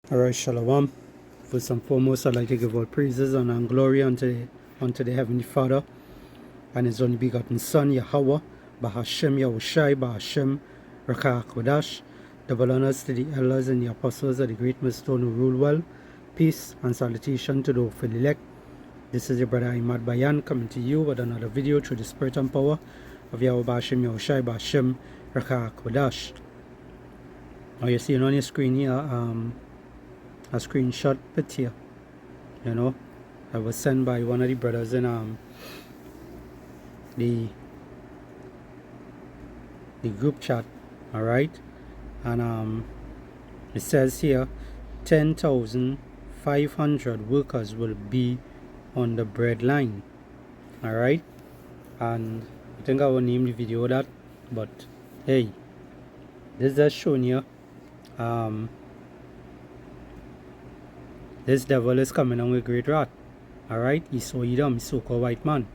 Alright, Shalom. First and foremost, I'd like to give all praises and glory unto the Heavenly Father and His only begotten Son, Yahweh, Bahashem Yahushai, Bahashem Rakah Kodash. Double honors to the elders and the apostles of the great millstone who rule well. Peace and salutation to the hopeful elect. This is your brother Imad Bayan coming to you with another video through the spirit and power of Yahweh Bahashem Yahushai, Bahashem Rakah Kodash. Now you're seeing on your screen here a screenshot picture, that was sent by one of the brothers in the group chat. Alright, and it says here 10,500 workers will be on the bread line. Alright, and I think I will name the video that, but hey, this is just showing you this devil is coming on with great wrath. Alright, he's so Edom, he's so-called white man.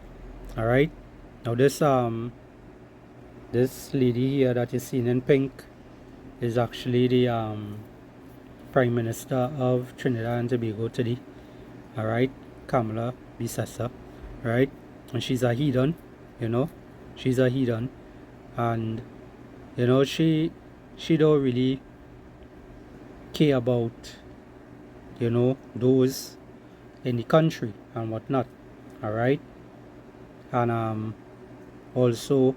Alright, now this lady here that is seen in pink is actually the Prime Minister of Trinidad and Tobago today. Alright, Kamala Bissessa. Right, and she's a heathen, she's a heathen, and she don't really care about those in the country and whatnot. Alright, and also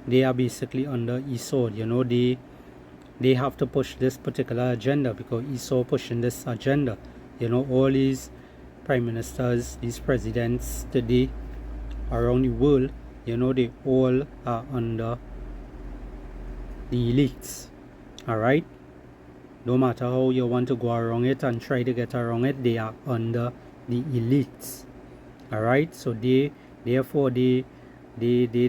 they are basically under Esau. They have to push this particular agenda because Esau pushing this agenda. All these prime ministers, these presidents today around the world, they all are under the elites. Alright, no matter how you want to go around it and try to get around it, they are under the elites. Alright, so therefore they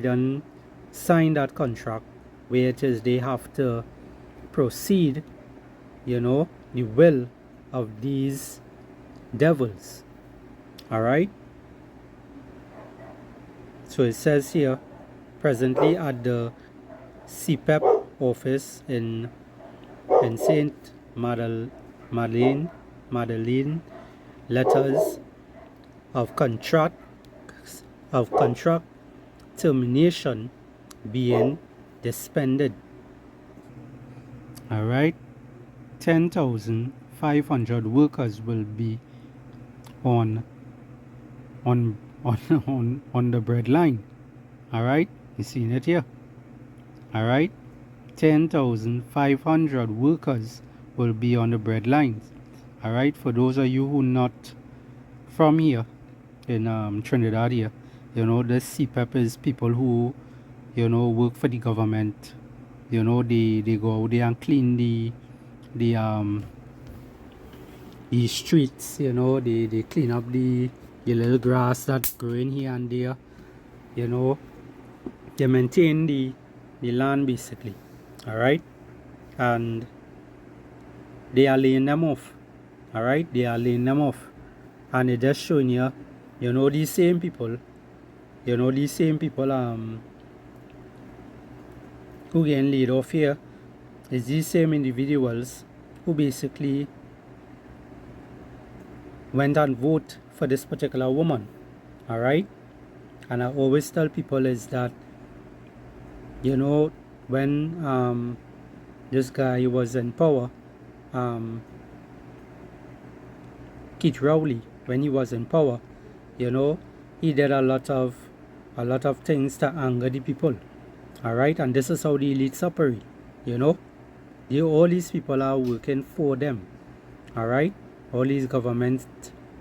done sign that contract where it is they have to proceed the will of these devils. Alright, so it says here, presently at the CPEP office in Saint Madeleine, letters of contract termination being expended. Alright, 10,500 workers will be on the bread line. Alright, you seen it here. Alright, 10,500 workers will be on the bread lines. Alright, for those of you who not from here in Trinidad here, the CPEP is people who work for the government. They go out there and clean the streets. They clean up the little grass that's growing here and there. They maintain the land basically. Alright, and they are laying them off. Alright, they are laying them off, and it just showing you these same people who getting laid off here is these same individuals who basically went and vote for this particular woman. Alright, and I always tell people is that when this guy was in power, Keith Rowley, when he was in power, he did a lot of things to anger the people. Alright, and this is how the elites operate. All these people are working for them. Alright, all these governments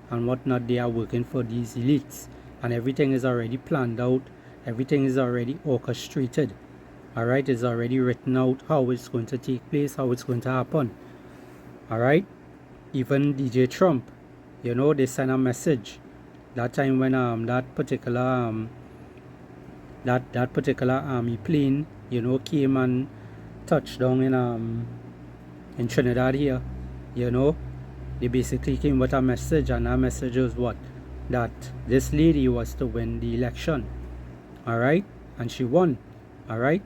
and whatnot, they are working for these elites, and everything is already planned out, everything is already orchestrated. Alright, it's already written out how it's going to take place, how it's going to happen. Alright, even DJ Trump, they sent a message that time when that particular army plane came and touched down in Trinidad here. They basically came with a message, and that message was what? That this lady was to win the election. Alright, and she won. Alright,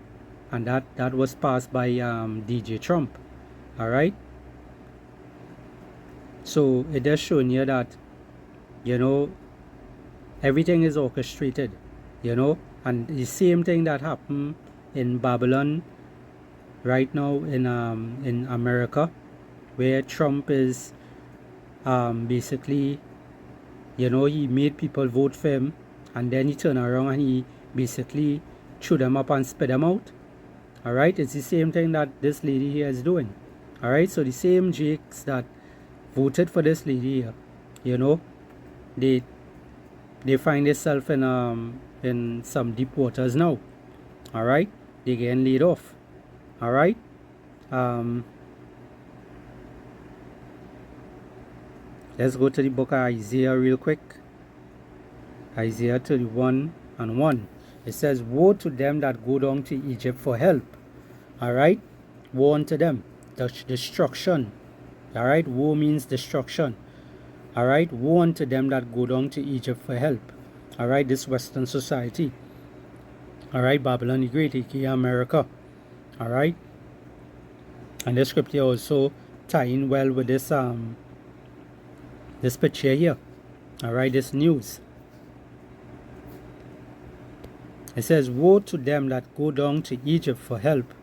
and that was passed by DJ Trump. Alright, So it is showing you that, you know, everything is orchestrated, you know, and the same thing that happened in Babylon right now in America, where Trump is basically, you know, he made people vote for him, and then he turned around and he basically threw them up and spit them out. All right, it's the same thing that this lady here is doing. All right, so the same jakes that voted for this lady here, you know, they find themselves in some deep waters now. All right, they getting laid off. All right, let's go to the book of Isaiah real quick. Isaiah 31:1. It says, "Woe to them that go down to Egypt for help." All right, woe unto them, destruction. All right, woe means destruction. All right, woe unto them that go down to Egypt for help. All right, this Western society. All right, Babylon the Great, aka America. All right, and the scripture also tie in well with this this picture here. All right, this news. It says, "Woe to them that go down to Egypt for help,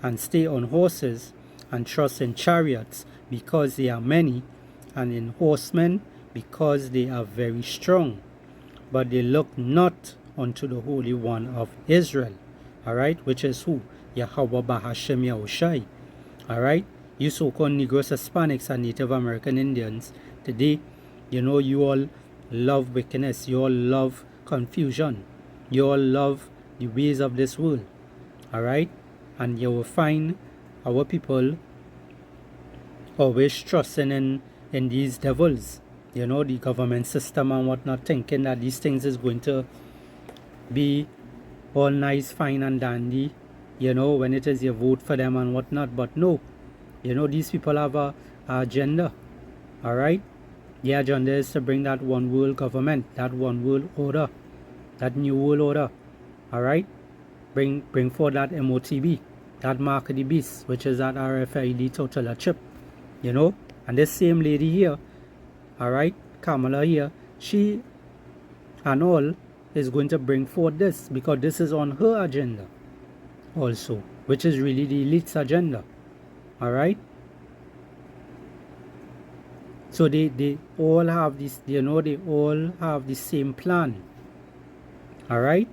and stay on horses, and trust in chariots, because they are many, and in horsemen, because they are very strong. But they look not unto the Holy One of Israel." All right, which is who? Yahweh Bahashem Yahushai. All right, you so-called Negroes, Hispanics, and Native American Indians, today, you know, you all love wickedness, you all love confusion, you all love the ways of this world. All right, and you will find our people always trusting in these devils, you know, the government system and whatnot, thinking that these things is going to be all nice, fine and dandy, you know, when it is you vote for them and whatnot. But no, you know, these people have a agenda. All right, the agenda is to bring that one world government, that one world order, that new world order. All right, bring forth that MOTB, that mark of the beast, which is that RFID total chip, you know. And this same lady here, all right, Kamala here, she and all is going to bring forth this, because this is on her agenda also, which is really the elite's agenda. All right, so they all have this, you know, they all have the same plan. All right,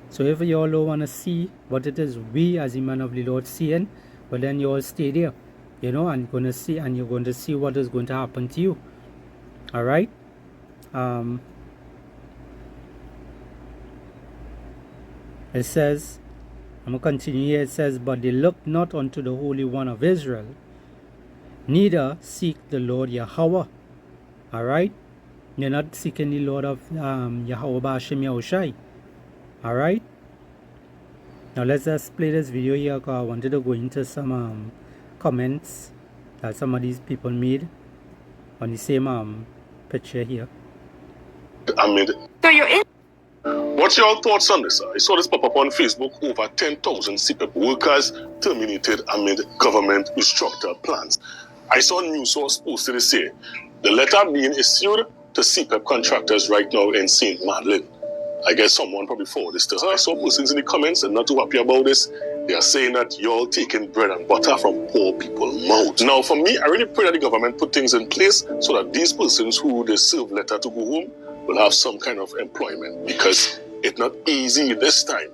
so if you all don't want to see what it is we as the man of the Lord seeing, well then you all stay there, you know, and you're going to see what is going to happen to you. All right, it says, I'm going to continue here. It says, "But they look not unto the Holy One of Israel, neither seek the Lord Yahweh." All right, you're not seeking the Lord of Yahweh Ba'ashem Yahushai. All right, now let's just play this video here, because I wanted to go into some comments that some of these people made on the same picture here. So you're in. What's your thoughts on this? I saw this pop up on Facebook. Over 10,000 CPEP workers terminated amid government restructure plans. I saw a news source posted to say the letter being issued to CPEP contractors right now in St. Madeleine. I guess someone probably forwarded this to her. I saw persons in the comments and not too happy about this. They are saying that you're taking bread and butter from poor people's mouths. Now, for me, I really pray that the government put things in place so that these persons who they serve letter to go home will have some kind of employment, because it's not easy this time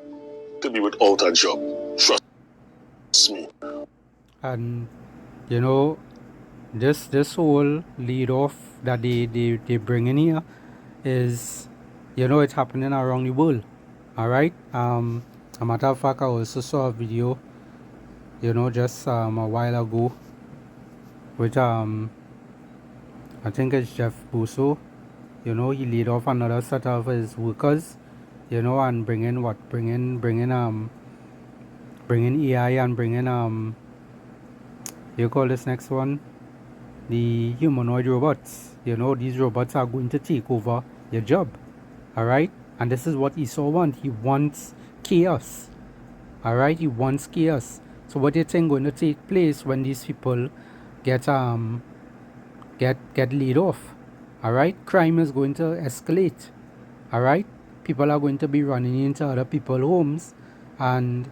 to be without a job. Trust me. And you know, this whole lead off that they bring in here is, you know, it's happening around the world. All right, a matter of fact, I also saw a video, you know, just a while ago with I think it's Jeff Bezos. You know, he laid off another set of his workers, you know, and bring in AI and bring in you call this next one, the humanoid robots. You know, these robots are going to take over your job. All right, and this is what Esau wants. He wants chaos. All right, he wants chaos. So what do you think going to take place when these people get get laid off. All right, crime is going to escalate. All right, people are going to be running into other people's homes and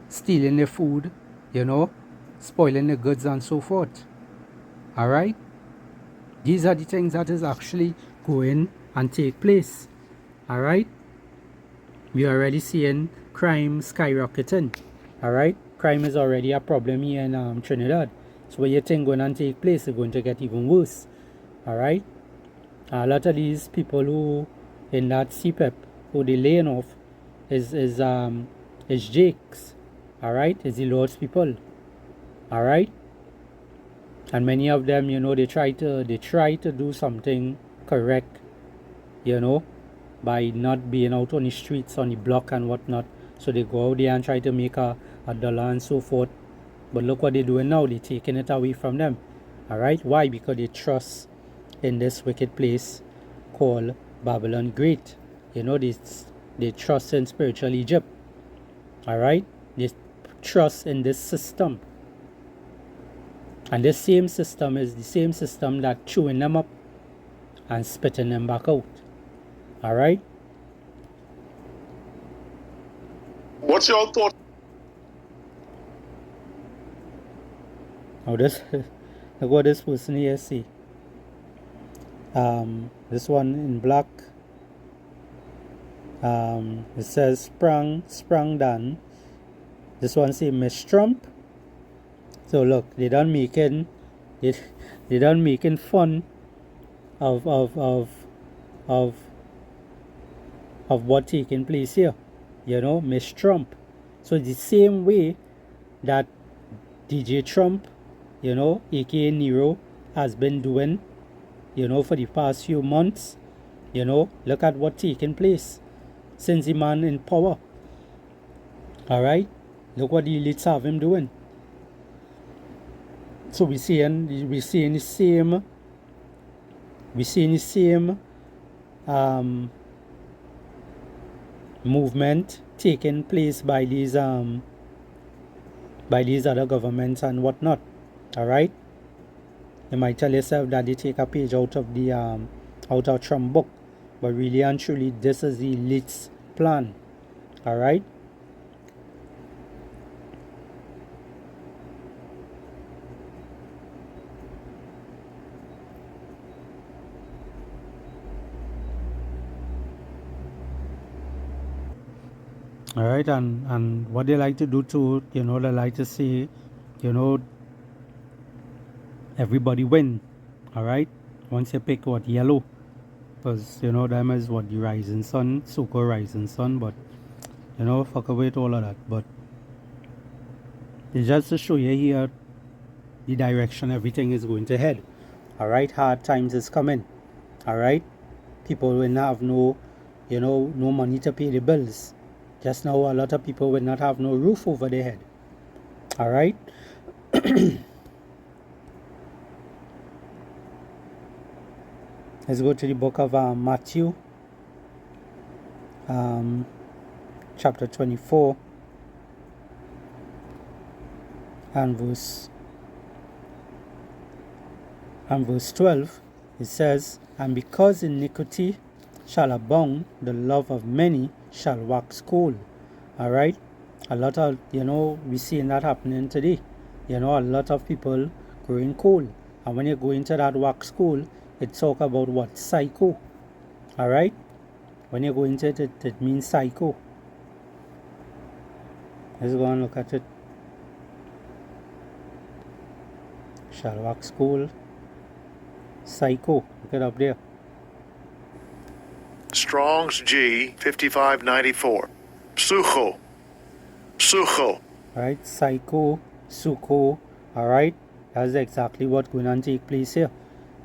stealing their food, spoiling the goods and so forth. All right, these are the things that is actually going and take place. All right, we are already seeing crime skyrocketing. All right, crime is already a problem here in Trinidad. So what you think going to take place is going to get even worse. All right, a lot of these people who in that CPEP who they laying off is Jakes. All right, is the Lord's people. All right, and many of them, they try to do something correct, by not being out on the streets, on the block and whatnot. So they go out there and try to make a dollar and so forth. But look what they're doing now. They're taking it away from them. All right, why? Because they trust in this wicked place called Babylon Great. They trust in spiritual Egypt. All right, they trust in this system. And this same system is the same system that chewing them up and spitting them back out. All right. What's your thought? Now this, look what this person here see. This one in black. It says sprung done. This one say Miss Trump. So look, they done making fun of what taking place here. Miss Trump. So the same way that DJ Trump, aka Nero, has been doing, for the past few months. Look at what taking place since the man in power. All right, look what the elites have him doing. So we're seeing the same movement taking place by these other governments and whatnot. All right, you might tell yourself that they take a page out of Trump book, but really and truly this is the elites plan. All right. All right, and what they like to do too, they like to say, everybody win. All right, once you pick what yellow, because them is what the rising sun, so-called rising sun, but fuck away with all of that. But it's just to show you here the direction everything is going to head. All right, hard times is coming. All right, people will not have no money to pay the bills. Just now, a lot of people will not have no roof over their head. All right. Let's go to the book of Matthew, chapter 24, and verse 12. It says, "And because iniquity shall abound, the love of many shall wax cold." All right, a lot of we seeing that happening today. A lot of people growing cold, and when you go into that wax cold, it talk about what? Psycho. All right, when you go into it, it means psycho. Let's go and look at it. Shall wax cold, psycho. Look it up there. Strong's G 5594. Sucho. All right, psycho, suko. All right, that's exactly what's going to take place here.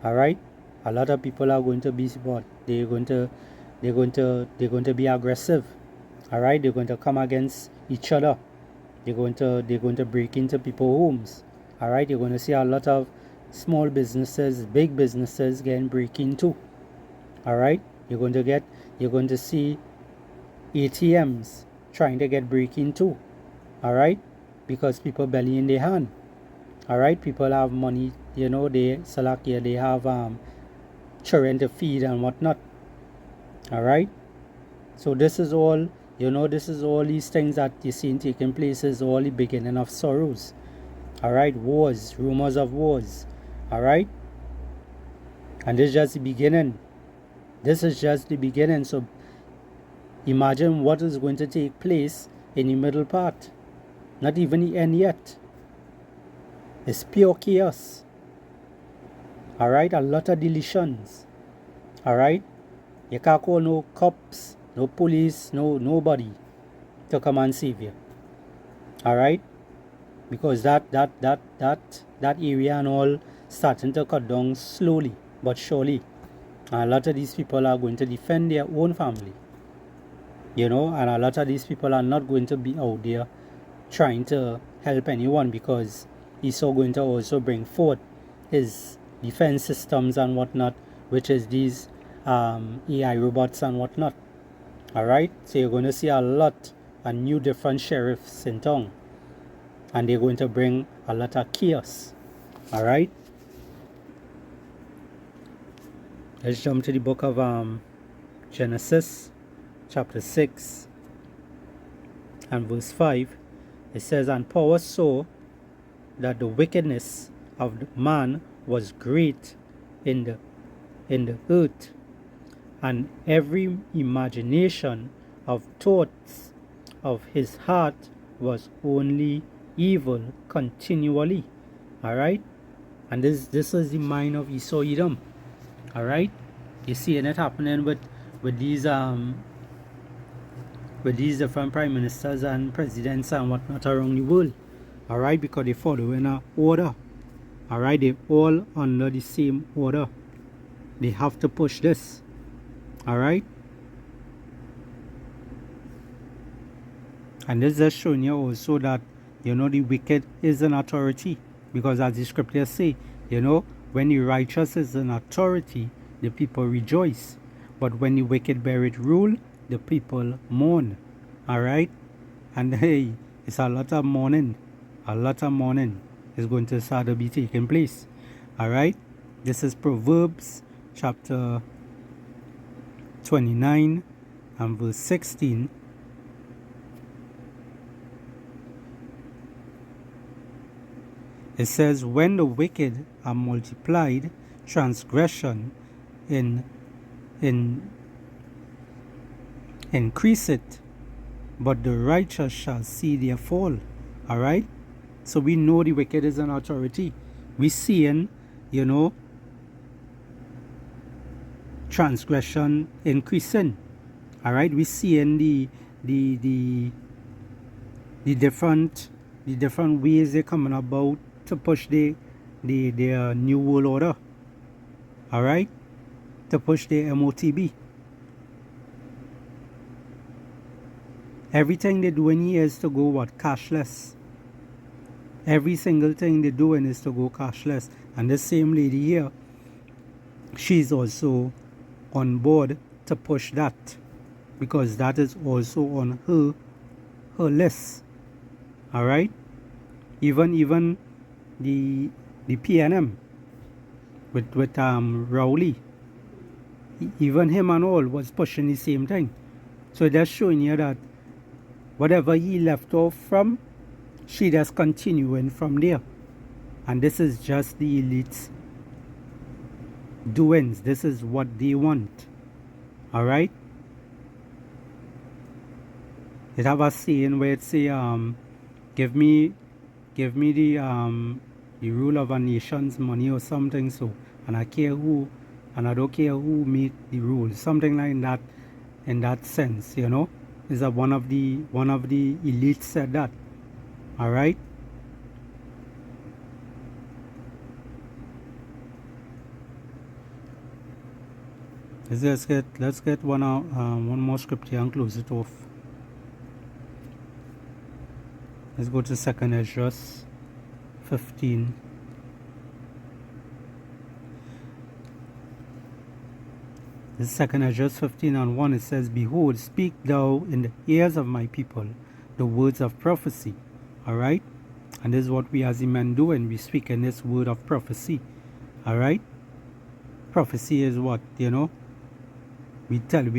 All right, a lot of people are going to be what? They're going to be aggressive. All right, they're going to come against each other. They're going to break into people's homes. All right, you're going to see a lot of small businesses, big businesses getting break into. All right, you're going to see ATMs trying to get break into. All right, because people belly in their hand. All right, people have money, you know, they Salakia, they have children to feed and whatnot. All right, so this is all, you know, this is all these things that you see taking place is all the beginning of sorrows. All right, wars, rumors of wars. All right, and this is just the beginning. This is just the beginning. So imagine what is going to take place in the middle part. Not even the end yet. It's pure chaos. All right, a lot of deletions. All right, you can't call no cops, no police, nobody to come and save you. All right, because that area and all starting to cut down slowly but surely. And a lot of these people are going to defend their own family, you know, and a lot of these people are not going to be out there trying to help anyone, because he's so going to also bring forth his defense systems and whatnot, which is these AI robots and whatnot. All right, so you're going to see a lot of new different sheriffs in town, and they're going to bring a lot of chaos. All right, let's jump to the book of Genesis chapter 6 and verse 5. It says, and power saw that the wickedness of the man was great in the earth, and every imagination of thoughts of his heart was only evil continually. All right, and this is the mind of Esau Edom. All right, you seeing it happening with these different prime ministers and presidents and whatnot around the world. All right, because they follow in an order. All right, they all under the same order. They have to push this. All right, and this is showing you also that, you know, the wicked is an authority, because as the scriptures say, you know, when the righteous is an authority, the people rejoice, but when the wicked bear it rule, the people mourn. All right, and hey, it's a lot of mourning. A lot of mourning is going to start to be taking place. All right, this is Proverbs chapter 29 and verse 16. It says, when the wicked are multiplied, transgression increase it, but the righteous shall see their fall. All right, so we know the wicked is an authority. We seeing, you know, transgression increasing. All right, we seeing the different ways they're coming about to push the new world order. All right, to push the MOTB. Everything they're doing here is to go what? Cashless. Every single thing they're doing is to go cashless. And this same lady here, she's also on board to push that, because that is also on her list. All right, even the PNM with Rowley, even him and all was pushing the same thing. So that's showing you that whatever he left off from, she just continuing from there. And this is just the elites doings. This is what they want. All right, it have a saying where it say give me the rule of a nation's money or something, so, and I don't care who make the rules, something like that, in that sense, you know. Is that one of the elites said that. All right, let's get one more scripture and close it off. Let's go to 2nd Ezra 15. This is 2nd Ezra 15 and 1. It says, behold, speak thou in the ears of my people the words of prophecy. All right, And this is what we as the men do when we speak in this word of prophecy. Alright? Prophecy is what, we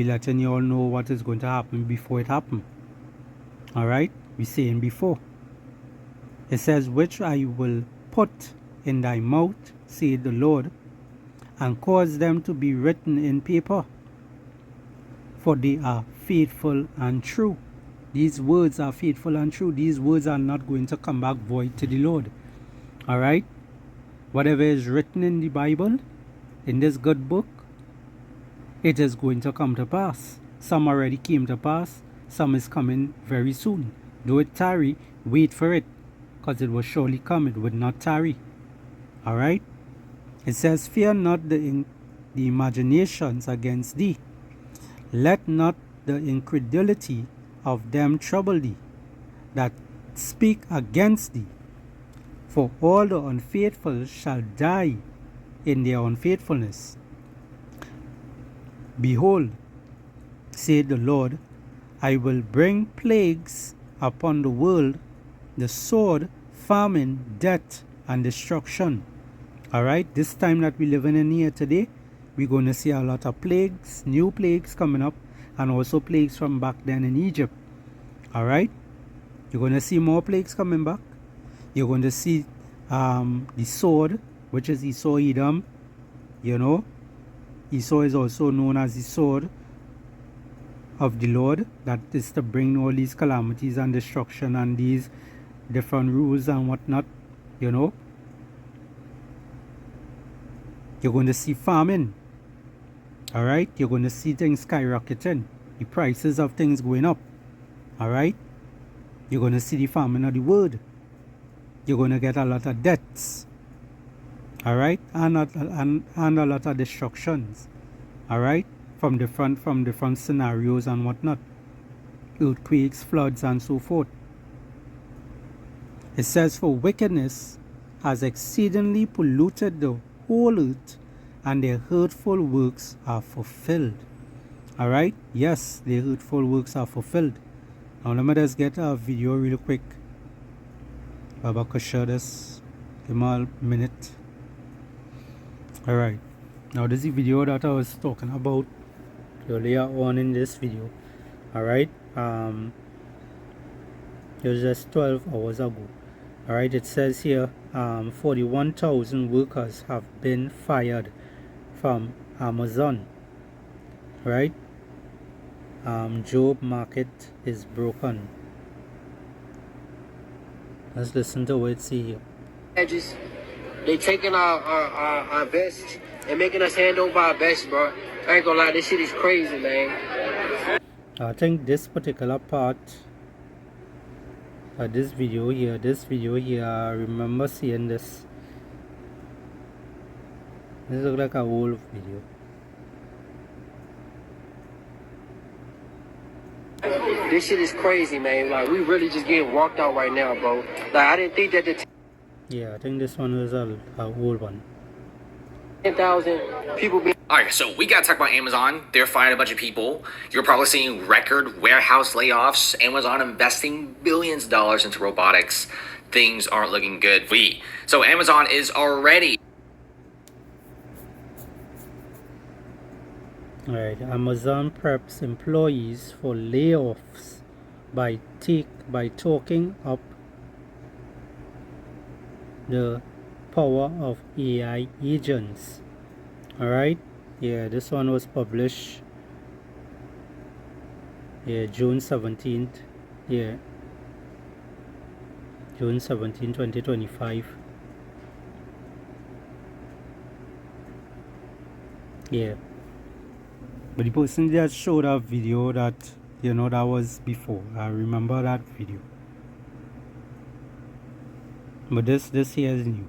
letting you all know what is going to happen before it happens. Alright? We saying before. It says, which I will put in thy mouth, saith the Lord, and cause them to be written in paper, for they are faithful and true. These words are faithful and true. These words are not going to come back void to the Lord. Alright? Whatever is written in the Bible, in this good book, it is going to come to pass. Some already came to pass. Some is coming very soon. Though it tarry, wait for it, because it will surely come. It would not tarry. Alright? It says, fear not the imaginations against thee. Let not the incredulity of them trouble thee, that speak against thee. For all the unfaithful shall die in their unfaithfulness. Behold, saith the Lord, I will bring plagues upon the world, the sword, famine, death, and destruction. Alright, this time that we're living in here today, we're going to see a lot of plagues, new plagues coming up, and also plagues from back then in Egypt. Alright, you're going to see more plagues coming back. You're going to see the sword, which is Esau Edom. Esau is also known as the sword of the Lord, that is to bring all these calamities and destruction and these different rules and whatnot. You're going to see famine. Alright, you're going to see things skyrocketing, the prices of things going up. Alright, you're going to see the famine of the word. You're going to get a lot of debts. Alright, and a lot of destructions. Alright, from different scenarios and whatnot. Earthquakes, floods, and so forth. It says, for wickedness has exceedingly polluted the whole earth, and their hurtful works are fulfilled. Alright, yes, their hurtful works are fulfilled. Now let me just get a video real quick. Baba could share this. Give me a minute. Alright, now this is the video that I was talking about earlier on in this video. Alright, it was just 12 hours ago. Alright, it says here 41,000 workers have been fired from Amazon. Right? Job market is broken. Let's listen to what it says here. They taking our best and making us hand over our best, bro. I ain't gonna lie, this shit is crazy, man. I think this particular part, this video here, I remember seeing this. This looks like a old video. This shit is crazy, man. Like, we really just getting walked out right now, bro. Like, I didn't think that yeah, I think this one was a old one. 10,000 people being... Alright, so we gotta talk about Amazon. They're firing a bunch of people. You're probably seeing record warehouse layoffs. Amazon investing billions of dollars into robotics. Things aren't looking good. So Amazon is already... Alright, Amazon preps employees for layoffs by talking up the power of AI agents. Alright, yeah, this one was published June 17th, June 17, 2025. But the person just showed a video that, that was before. I remember that video. But this here is new.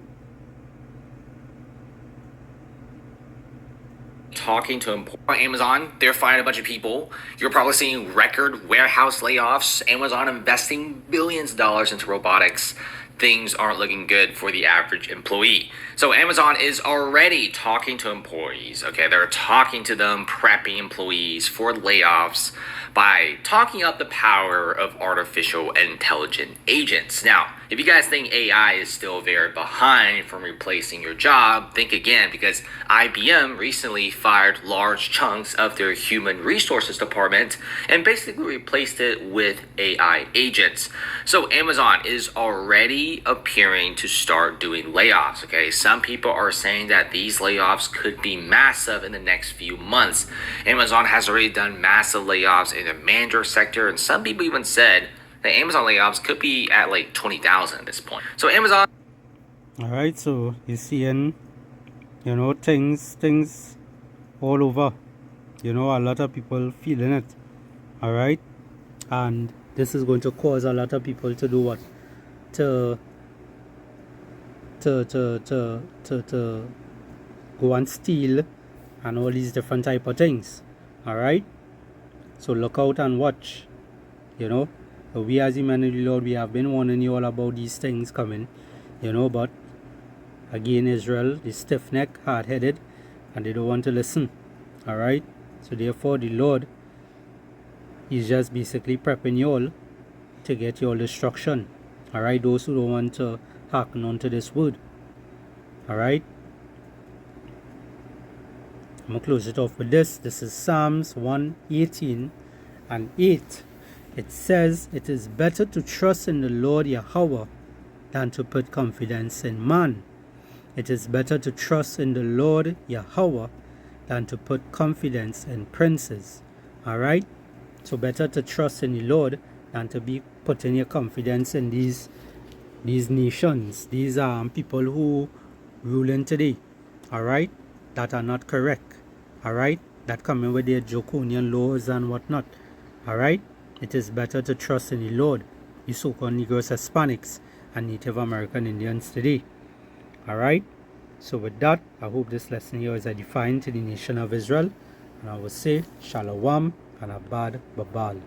Talking to Amazon, they're firing a bunch of people. You're probably seeing record warehouse layoffs. Amazon investing billions of dollars into robotics. Things aren't looking good for the average employee. So Amazon is already talking to employees. Okay, they're talking to them, prepping employees for layoffs by talking up the power of artificial intelligent agents. Now, if you guys think AI is still very behind from replacing your job, think again, because IBM recently fired large chunks of their human resources department and basically replaced it with AI agents. So Amazon is already appearing to start doing layoffs, okay? Some people are saying that these layoffs could be massive in the next few months. Amazon has already done massive layoffs in the manager sector, and some people even said the Amazon layoffs could be at like 20,000 at this point. So Amazon. All right, so you're seeing, things all over. A lot of people feeling it. All right, and this is going to cause a lot of people to do what? To go and steal and all these different type of things. All right, so look out and watch. We as the men of the Lord, we have been warning you all about these things coming, but again, Israel is stiff-necked, hard-headed, and they don't want to listen. All right, so therefore the Lord is just basically prepping you all to get your destruction. All right, those who don't want to hearken onto this word. All right, I'm gonna close it off with this. This is Psalms 118 and 8. It says, "It is better to trust in the Lord Yahweh than to put confidence in man. It is better to trust in the Lord Yahweh than to put confidence in princes." All right, so better to trust in the Lord than to be putting your confidence in these nations, these people who ruling today. All right, that are not correct. All right, that come in with their draconian laws and whatnot. All right, it is better to trust in the Lord, the so-called Negroes, Hispanics, and Native American Indians today. All right, so with that, I hope this lesson here is edifying to the nation of Israel, and I will say Shalom and Abad Babal.